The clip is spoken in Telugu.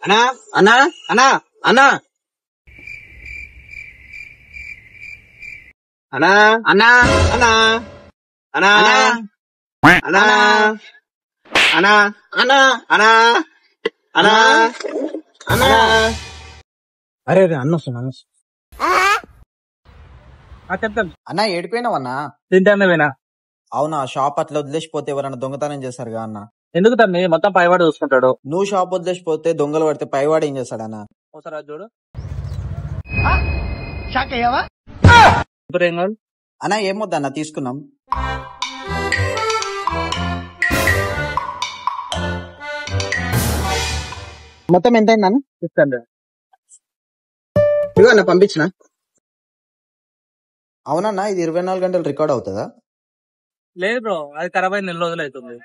అన్నా అన్నా అన్నా అన్నా అన్నా అన్నా అన్నా అన్నా అన్నా అన్నా అన్నా అన్నా అన్నా అన్నా. అరే అరే అన్న వస్తున్నా చెప్తాను అన్న ఏడిపోయినావన్నా? తింటాను పోయినా. అవునా, షాప్ అట్లా వదిలేసిపోతే ఎవరైనా దొంగతనం చేస్తారుగా అన్న. ఎందుకు తమ్మి మొత్తం పైవాడు చూసుకుంటాడు. నువ్వు షాప్ వదిలేసిపోతే దొంగలు పడితే పైవాడు ఏం చేస్తాడన్న? ఒకసారి అది చూడు. ఇప్పుడు ఏం కావాలి అన్న? ఏమొద్దన్న, తీసుకున్నాం. మొత్తం ఎంత అయిందన్న? 600. ఇదిగో అన్న పంపించిన. అవునన్నా, ఇది 24 గంటలు రికార్డ్ అవుతుందా? లేదు బ్రో, అది ఖరాబ్ అయి 4 రోజులు అవుతుంది.